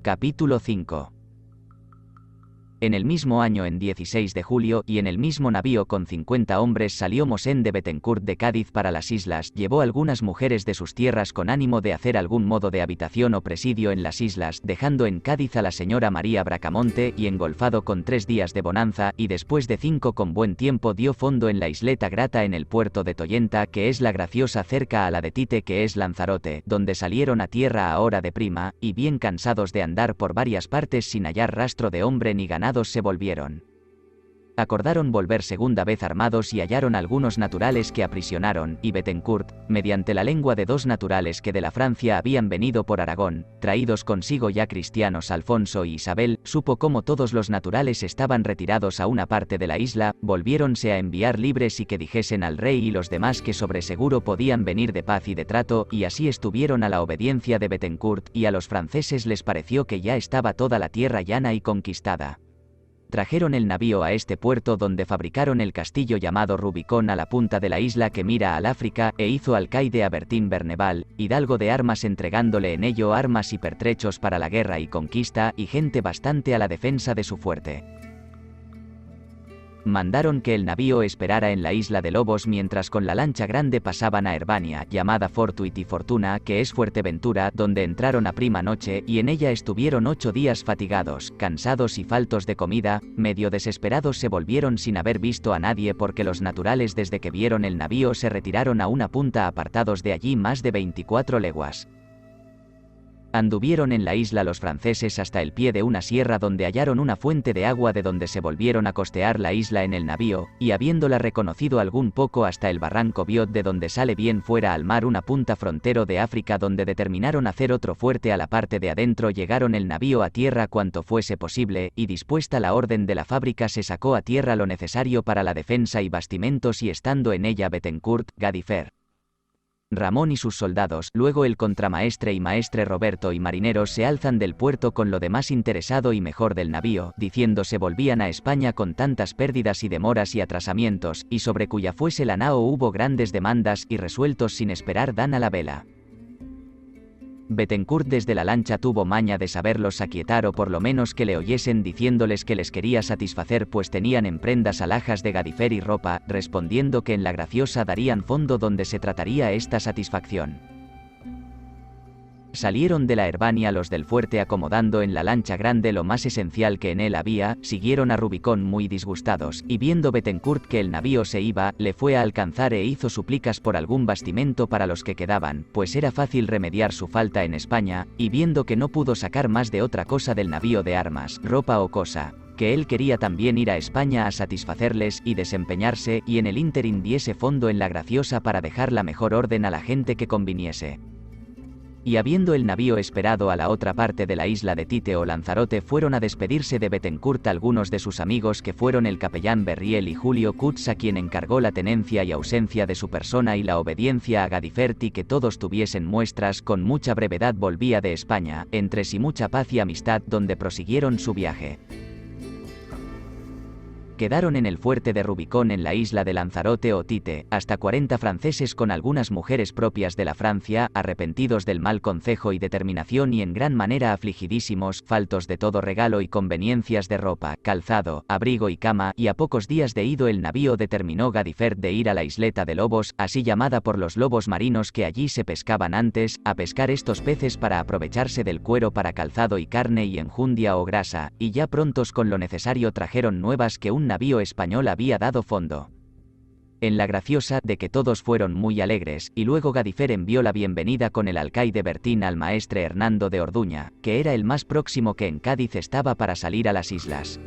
Capítulo 5. En el mismo año, en 16 de julio, y en el mismo navío con 50 hombres salió Mosén de Bethencourt de Cádiz para las islas, llevó algunas mujeres de sus tierras con ánimo de hacer algún modo de habitación o presidio en las islas, dejando en Cádiz a la señora María Bracamonte, y engolfado con 3 días de bonanza, y después de 5 con buen tiempo dio fondo en la isleta Grata en el puerto de Toyenta, que es la Graciosa, cerca a la de Tite, que es Lanzarote, donde salieron a tierra a hora de prima, y bien cansados de andar por varias partes sin hallar rastro de hombre ni ganado se volvieron. Acordaron volver segunda vez armados y hallaron algunos naturales que aprisionaron, y Bethencourt, mediante la lengua de 2 naturales que de la Francia habían venido por Aragón, traídos consigo ya cristianos Alfonso y Isabel, supo cómo todos los naturales estaban retirados a una parte de la isla, volviéronse a enviar libres y que dijesen al rey y los demás que sobre seguro podían venir de paz y de trato, y así estuvieron a la obediencia de Bethencourt, y a los franceses les pareció que ya estaba toda la tierra llana y conquistada. Trajeron el navío a este puerto, donde fabricaron el castillo llamado Rubicón a la punta de la isla que mira al África, e hizo alcaide a Bertín Berneval, hidalgo de armas, entregándole en ello armas y pertrechos para la guerra y conquista, y gente bastante a la defensa de su fuerte. Mandaron que el navío esperara en la isla de Lobos mientras con la lancha grande pasaban a Herbania, llamada Fortuit y Fortuna, que es Fuerteventura, donde entraron a prima noche, y en ella estuvieron 8 días fatigados, cansados y faltos de comida, medio desesperados se volvieron sin haber visto a nadie, porque los naturales desde que vieron el navío se retiraron a una punta apartados de allí más de 24 leguas. Anduvieron en la isla los franceses hasta el pie de una sierra donde hallaron una fuente de agua, de donde se volvieron a costear la isla en el navío, y habiéndola reconocido algún poco hasta el barranco Biot, de donde sale bien fuera al mar una punta frontero de África, donde determinaron hacer otro fuerte a la parte de adentro, llegaron el navío a tierra cuanto fuese posible, y dispuesta la orden de la fábrica se sacó a tierra lo necesario para la defensa y bastimentos, y estando en ella Bethencourt, Gadifer, Ramón y sus soldados, luego el contramaestre y maestre Roberto y marineros se alzan del puerto con lo de más interesado y mejor del navío, diciendo se volvían a España con tantas pérdidas y demoras y atrasamientos, y sobre cuya fuese la nao hubo grandes demandas, y resueltos sin esperar dan a la vela. Bethencourt desde la lancha tuvo maña de saberlos aquietar, o por lo menos que le oyesen, diciéndoles que les quería satisfacer, pues tenían en prendas alhajas de Gadifer y ropa, respondiendo que en la Graciosa darían fondo donde se trataría esta satisfacción. Salieron de la Herbania los del fuerte, acomodando en la lancha grande lo más esencial que en él había, siguieron a Rubicón muy disgustados, y viendo Bethencourt que el navío se iba, le fue a alcanzar e hizo súplicas por algún bastimento para los que quedaban, pues era fácil remediar su falta en España, y viendo que no pudo sacar más de otra cosa del navío de armas, ropa o cosa, que él quería también ir a España a satisfacerles y desempeñarse, y en el ínterin diese fondo en la Graciosa para dejar la mejor orden a la gente que conviniese. Y habiendo el navío esperado a la otra parte de la isla de Tite o Lanzarote, fueron a despedirse de Bethencourt algunos de sus amigos, que fueron el capellán Berriel y Julio Cutts, a quien encargó la tenencia y ausencia de su persona y la obediencia a Gadifert, y que todos tuviesen muestras. Con mucha brevedad volvía de España, entre sí mucha paz y amistad, donde prosiguieron su viaje. Quedaron en el fuerte de Rubicón en la isla de Lanzarote o Tite, hasta 40 franceses con algunas mujeres propias de la Francia, arrepentidos del mal concejo y determinación y en gran manera afligidísimos, faltos de todo regalo y conveniencias de ropa, calzado, abrigo y cama, y a pocos días de ido el navío determinó Gadifert de ir a la isleta de Lobos, así llamada por los lobos marinos que allí se pescaban antes, a pescar estos peces para aprovecharse del cuero para calzado y carne y enjundia o grasa, y ya prontos con lo necesario trajeron nuevas que un navío español había dado fondo en la Graciosa, de que todos fueron muy alegres, y luego Gadifer envió la bienvenida con el alcaide Bertín al maestre Hernando de Orduña, que era el más próximo que en Cádiz estaba para salir a las islas.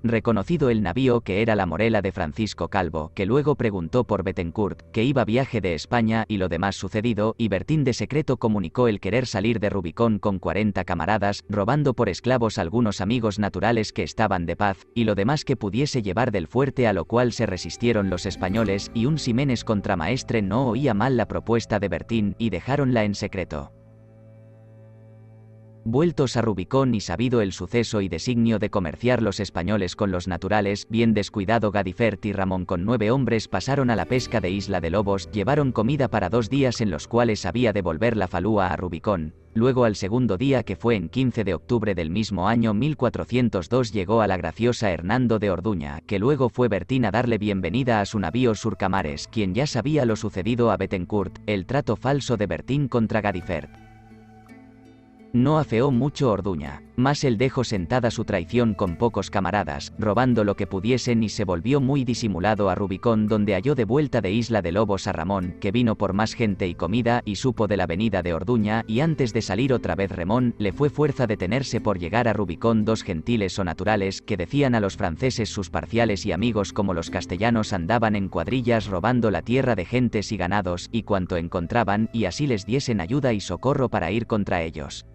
Reconocido el navío que era la Morela de Francisco Calvo, que luego preguntó por Bethencourt, que iba viaje de España, y lo demás sucedido, y Bertín de secreto comunicó el querer salir de Rubicón con 40 camaradas, robando por esclavos algunos amigos naturales que estaban de paz, y lo demás que pudiese llevar del fuerte, a lo cual se resistieron los españoles, y un Ximénez contramaestre no oía mal la propuesta de Bertín, y dejáronla en secreto. Vueltos a Rubicón y sabido el suceso y designio de comerciar los españoles con los naturales, bien descuidado Gadifert y Ramón con 9 hombres pasaron a la pesca de Isla de Lobos, llevaron comida para 2 días en los cuales había de volver la falúa a Rubicón. Luego al segundo día, que fue en 15 de octubre del mismo año 1402, llegó a la graciosa Hernando de Orduña, que luego fue Bertín a darle bienvenida a su navío Surcamares, quien ya sabía lo sucedido a Bethencourt, el trato falso de Bertín contra Gadifert. No afeó mucho Orduña, mas él dejó sentada su traición con pocos camaradas, robando lo que pudiesen, y se volvió muy disimulado a Rubicón, donde halló de vuelta de Isla de Lobos a Ramón, que vino por más gente y comida, y supo de la venida de Orduña, y antes de salir otra vez Ramón, le fue fuerza detenerse por llegar a Rubicón 2 gentiles o naturales, que decían a los franceses sus parciales y amigos como los castellanos andaban en cuadrillas robando la tierra de gentes y ganados, y cuanto encontraban, y así les diesen ayuda y socorro para ir contra ellos.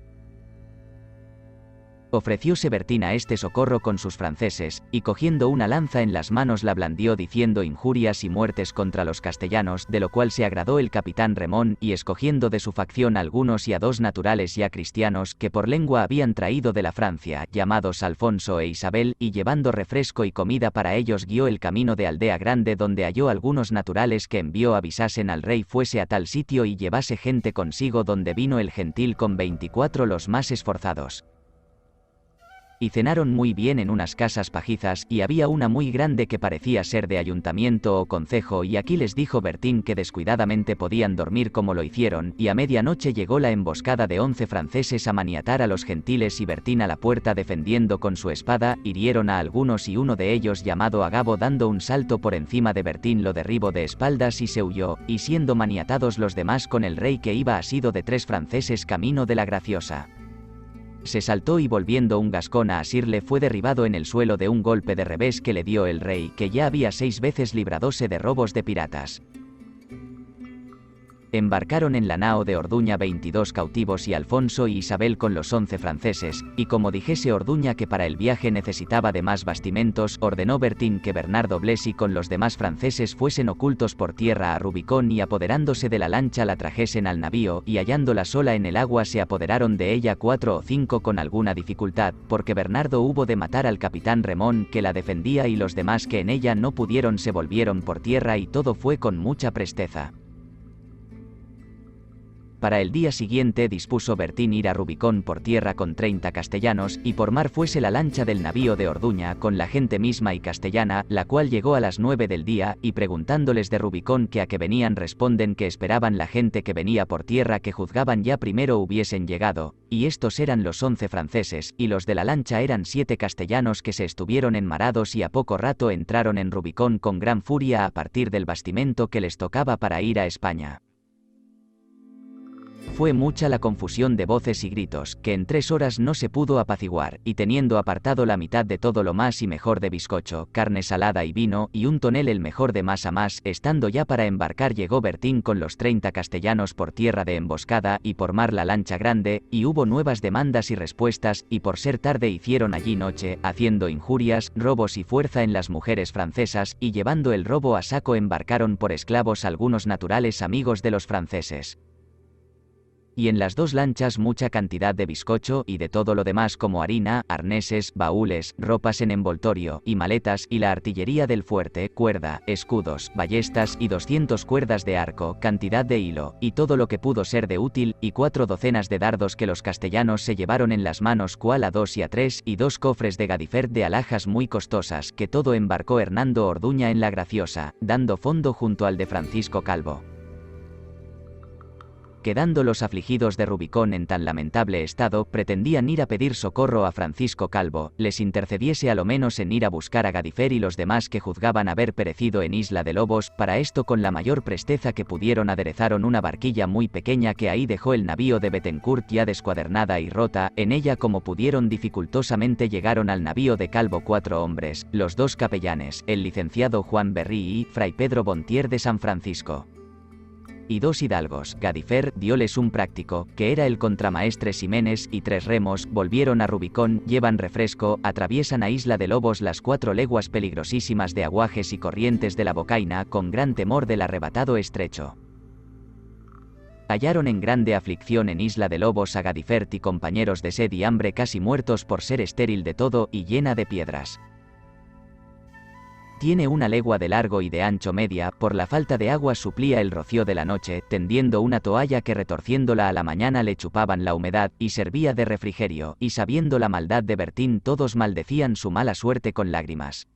Ofrecióse Bertín a este socorro con sus franceses, y cogiendo una lanza en las manos la blandió diciendo injurias y muertes contra los castellanos, de lo cual se agradó el capitán Remón, y escogiendo de su facción algunos y a 2 naturales ya cristianos, que por lengua habían traído de la Francia, llamados Alfonso e Isabel, y llevando refresco y comida para ellos guió el camino de Aldea Grande, donde halló algunos naturales que envió avisasen al rey fuese a tal sitio y llevase gente consigo, donde vino el gentil con 24 los más esforzados. Y cenaron muy bien en unas casas pajizas, y había una muy grande que parecía ser de ayuntamiento o concejo, y aquí les dijo Bertín que descuidadamente podían dormir como lo hicieron, y a medianoche llegó la emboscada de 11 franceses a maniatar a los gentiles, y Bertín a la puerta defendiendo con su espada, hirieron a algunos y uno de ellos llamado Agabo dando un salto por encima de Bertín lo derribó de espaldas y se huyó, y siendo maniatados los demás con el rey que iba asido de 3 franceses camino de la Graciosa. Se saltó y volviendo un gascón a asirle fue derribado en el suelo de un golpe de revés que le dio el rey, que ya había 6 veces libradose de robos de piratas. Embarcaron en la nao de Orduña 22 cautivos y Alfonso y Isabel con los 11 franceses, y como dijese Orduña que para el viaje necesitaba de más bastimentos, ordenó Bertín que Bernardo Blesi con los demás franceses fuesen ocultos por tierra a Rubicón y apoderándose de la lancha la trajesen al navío, y hallándola sola en el agua se apoderaron de ella 4 o 5 con alguna dificultad, porque Bernardo hubo de matar al capitán Remón que la defendía y los demás que en ella no pudieron se volvieron por tierra y todo fue con mucha presteza. Para el día siguiente dispuso Bertín ir a Rubicón por tierra con 30 castellanos, y por mar fuese la lancha del navío de Orduña con la gente misma y castellana, la cual llegó a las 9 del día, y preguntándoles de Rubicón que a qué venían responden que esperaban la gente que venía por tierra que juzgaban ya primero hubiesen llegado, y estos eran los 11 franceses, y los de la lancha eran 7 castellanos que se estuvieron enmarados y a poco rato entraron en Rubicón con gran furia a partir del bastimento que les tocaba para ir a España. Fue mucha la confusión de voces y gritos, que en 3 horas no se pudo apaciguar, y teniendo apartado la mitad de todo lo más y mejor de bizcocho, carne salada y vino, y un tonel el mejor de más a más, estando ya para embarcar llegó Bertín con los 30 castellanos por tierra de emboscada, y por mar la lancha grande, y hubo nuevas demandas y respuestas, y por ser tarde hicieron allí noche, haciendo injurias, robos y fuerza en las mujeres francesas, y llevando el robo a saco embarcaron por esclavos algunos naturales amigos de los franceses. Y en las 2 lanchas mucha cantidad de bizcocho y de todo lo demás como harina, arneses, baúles, ropas en envoltorio, y maletas, y la artillería del fuerte, cuerda, escudos, ballestas y 200 cuerdas de arco, cantidad de hilo, y todo lo que pudo ser de útil, y 4 docenas de dardos que los castellanos se llevaron en las manos cual a 2 y a 3, y 2 cofres de Gadifert de alhajas muy costosas, que todo embarcó Hernando Orduña en la Graciosa, dando fondo junto al de Francisco Calvo. Quedando los afligidos de Rubicón en tan lamentable estado, pretendían ir a pedir socorro a Francisco Calvo, les intercediese a lo menos en ir a buscar a Gadifert y los demás que juzgaban haber perecido en Isla de Lobos. Para esto con la mayor presteza que pudieron aderezaron una barquilla muy pequeña que ahí dejó el navío de Bethencourt ya descuadernada y rota, en ella como pudieron dificultosamente llegaron al navío de Calvo 4 hombres, los 2 capellanes, el licenciado Juan Berrí y Fray Pedro Bontier de San Francisco. Y 2 hidalgos, Gadifert dióles un práctico, que era el contramaestre Ximénez, y 3 remos, volvieron a Rubicón, llevan refresco, atraviesan a Isla de Lobos las 4 leguas peligrosísimas de aguajes y corrientes de la Bocaina con gran temor del arrebatado estrecho. Hallaron en grande aflicción en Isla de Lobos a Gadifert y compañeros de sed y hambre casi muertos por ser estéril de todo y llena de piedras. Tiene 1 legua de largo y de ancho media, por la falta de agua suplía el rocío de la noche, tendiendo una toalla que retorciéndola a la mañana le chupaban la humedad, y servía de refrigerio, y sabiendo la maldad de Bertín todos maldecían su mala suerte con lágrimas.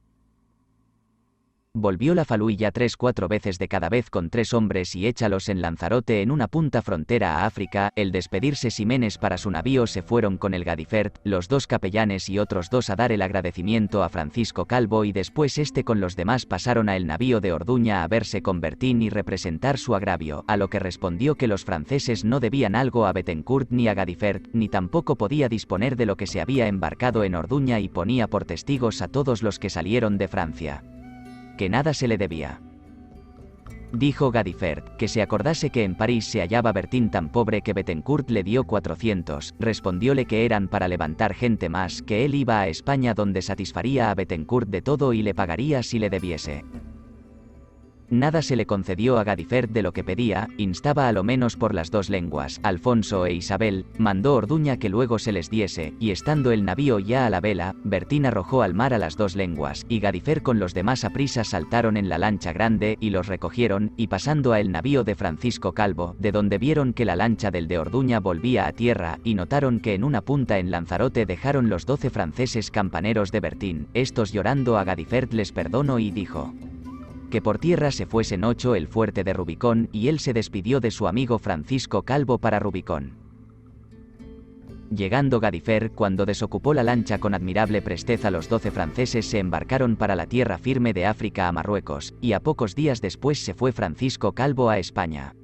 Volvió la faluilla 3-4 veces de cada vez con 3 hombres y échalos en Lanzarote en una punta frontera a África. El despedirse Ximenes para su navío se fueron con el Gadifert, los 2 capellanes y otros 2 a dar el agradecimiento a Francisco Calvo y después con los demás pasaron a el navío de Orduña a verse con Bertín y representar su agravio, a lo que respondió que los franceses no debían algo a Bethencourt ni a Gadifert, ni tampoco podía disponer de lo que se había embarcado en Orduña y ponía por testigos a todos los que salieron de Francia. Que nada se le debía. Dijo Gadifert, que se acordase que en París se hallaba Bertín tan pobre que Bethencourt le dio 400, respondióle que eran para levantar gente más, que él iba a España donde satisfaría a Bethencourt de todo y le pagaría si le debiese. Nada se le concedió a Gadifert de lo que pedía, instaba a lo menos por las 2 lenguas, Alfonso e Isabel, mandó Orduña que luego se les diese, y estando el navío ya a la vela, Bertín arrojó al mar a las 2 lenguas, y Gadifert con los demás a prisa saltaron en la lancha grande, y los recogieron, y pasando a el navío de Francisco Calvo, de donde vieron que la lancha del de Orduña volvía a tierra, y notaron que en una punta en Lanzarote dejaron los 12 franceses campaneros de Bertín, estos llorando a Gadifert les perdonó y dijo que por tierra se fuesen 8 el fuerte de Rubicón, y él se despidió de su amigo Francisco Calvo para Rubicón. Llegando Gadifert, cuando desocupó la lancha con admirable presteza, los 12 franceses se embarcaron para la tierra firme de África a Marruecos, y a pocos días después se fue Francisco Calvo a España.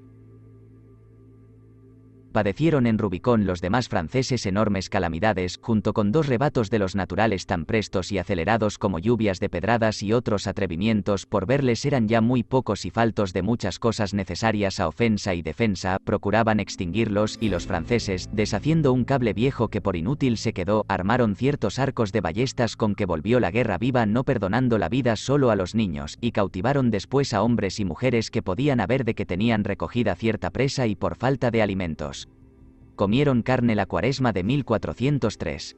Padecieron en Rubicón los demás franceses enormes calamidades, junto con 2 rebatos de los naturales tan prestos y acelerados como lluvias de pedradas y otros atrevimientos por verles eran ya muy pocos y faltos de muchas cosas necesarias a ofensa y defensa, procuraban extinguirlos y los franceses, deshaciendo un cable viejo que por inútil se quedó, armaron ciertos arcos de ballestas con que volvió la guerra viva no perdonando la vida solo a los niños, y cautivaron después a hombres y mujeres que podían haber de que tenían recogida cierta presa y por falta de alimentos comieron carne la cuaresma de 1403.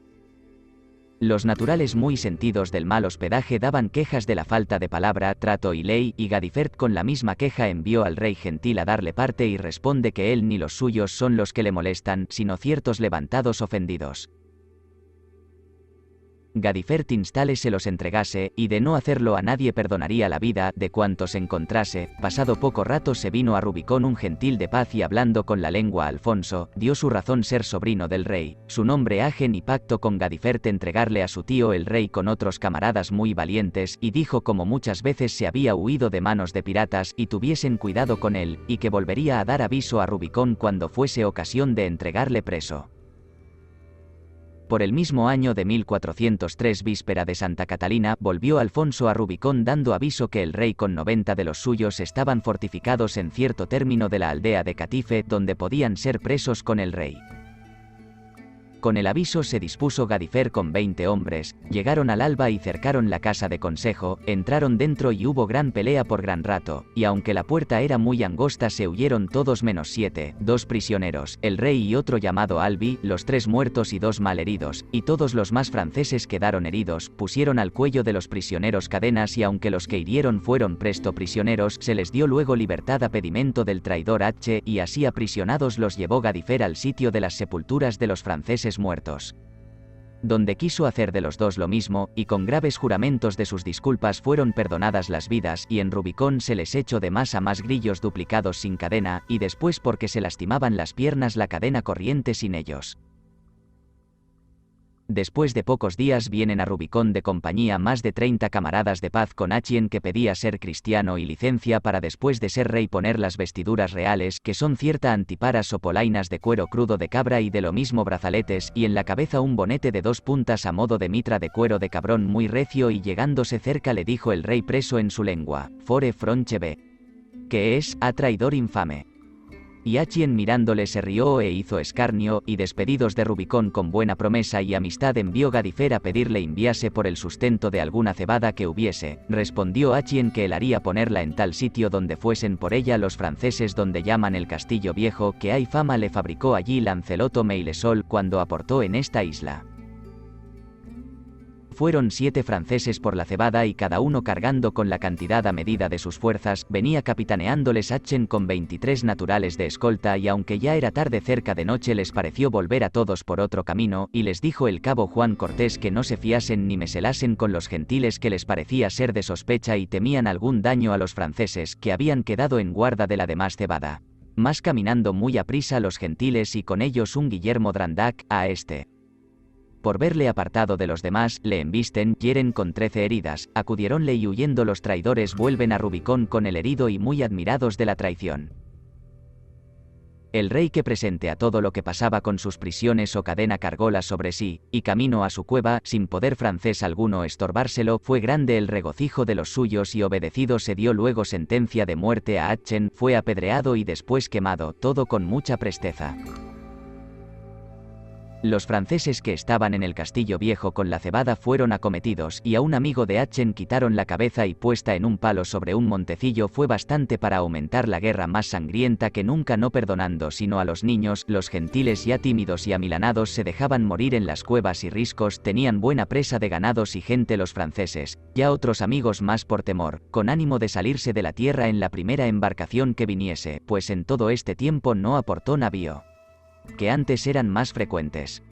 Los naturales muy sentidos del mal hospedaje daban quejas de la falta de palabra, trato y ley, y Gadifert con la misma queja envió al rey gentil a darle parte y responde que él ni los suyos son los que le molestan, sino ciertos levantados ofendidos. Gadifert instale se los entregase, y de no hacerlo a nadie perdonaría la vida, de cuantos encontrase. Pasado poco rato se vino a Rubicón un gentil de paz y hablando con la lengua Alfonso, dio su razón ser sobrino del rey, su nombre Agen y pacto con Gadifert entregarle a su tío el rey con otros camaradas muy valientes, y dijo como muchas veces se había huido de manos de piratas, y tuviesen cuidado con él, y que volvería a dar aviso a Rubicón cuando fuese ocasión de entregarle preso. Por el mismo año de 1403, víspera de Santa Catalina, volvió Alfonso a Rubicón dando aviso que el rey con 90 de los suyos estaban fortificados en cierto término de la aldea de Catife, donde podían ser presos con el rey. Con el aviso se dispuso Gadifert con 20 hombres, llegaron al alba y cercaron la casa de consejo, entraron dentro y hubo gran pelea por gran rato, y aunque la puerta era muy angosta se huyeron todos menos 7, 2 prisioneros, el rey y otro llamado Albi, los 3 muertos y 2 malheridos, y todos los más franceses quedaron heridos, pusieron al cuello de los prisioneros cadenas y aunque los que hirieron fueron presto prisioneros, se les dio luego libertad a pedimento del traidor H, y así aprisionados los llevó Gadifert al sitio de las sepulturas de los franceses muertos, donde quiso hacer de los 2 lo mismo, y con graves juramentos de sus disculpas fueron perdonadas las vidas, y en Rubicón se les echó de más a más grillos duplicados sin cadena, y después porque se lastimaban las piernas la cadena corriente sin ellos. Después de pocos días vienen a Rubicón de compañía más de 30 camaradas de paz con Achien que pedía ser cristiano y licencia para después de ser rey poner las vestiduras reales que son cierta antiparas o polainas de cuero crudo de cabra y de lo mismo brazaletes y en la cabeza un bonete de 2 puntas a modo de mitra de cuero de cabrón muy recio y llegándose cerca le dijo el rey preso en su lengua, fore fronche be, que es, a traidor infame. Y Achien mirándole se rió e hizo escarnio, y despedidos de Rubicón con buena promesa y amistad envió Gadifer a pedirle enviase por el sustento de alguna cebada que hubiese. Respondió Achien que él haría ponerla en tal sitio donde fuesen por ella los franceses, donde llaman el Castillo Viejo, que hay fama le fabricó allí Lanceloto Meilesol cuando aportó en esta isla. Fueron 7 franceses por la cebada y cada uno cargando con la cantidad a medida de sus fuerzas, venía capitaneándoles Achien con 23 naturales de escolta, y aunque ya era tarde cerca de noche les pareció volver a todos por otro camino, y les dijo el cabo Juan Cortés que no se fiasen ni meselasen con los gentiles, que les parecía ser de sospecha y temían algún daño a los franceses, que habían quedado en guarda de la demás cebada. Mas caminando muy aprisa los gentiles y con ellos un Guillermo Drandac, a este, por verle apartado de los demás, le embisten, hieren con 13 heridas, acudiéronle y huyendo los traidores vuelven a Rubicón con el herido y muy admirados de la traición. El rey, que presente a todo lo que pasaba con sus prisiones o cadena cargóla sobre sí, y camino a su cueva, sin poder francés alguno estorbárselo, fue grande el regocijo de los suyos y obedecido se dio luego sentencia de muerte a Achien, fue apedreado y después quemado, todo con mucha presteza. Los franceses que estaban en el Castillo Viejo con la cebada fueron acometidos, y a un amigo de Achien quitaron la cabeza y puesta en un palo sobre un montecillo fue bastante para aumentar la guerra más sangrienta que nunca, no perdonando sino a los niños. Los gentiles ya tímidos y amilanados se dejaban morir en las cuevas y riscos, tenían buena presa de ganados y gente los franceses, ya otros amigos más por temor, con ánimo de salirse de la tierra en la primera embarcación que viniese, pues en todo este tiempo no aportó navío, que antes eran más frecuentes.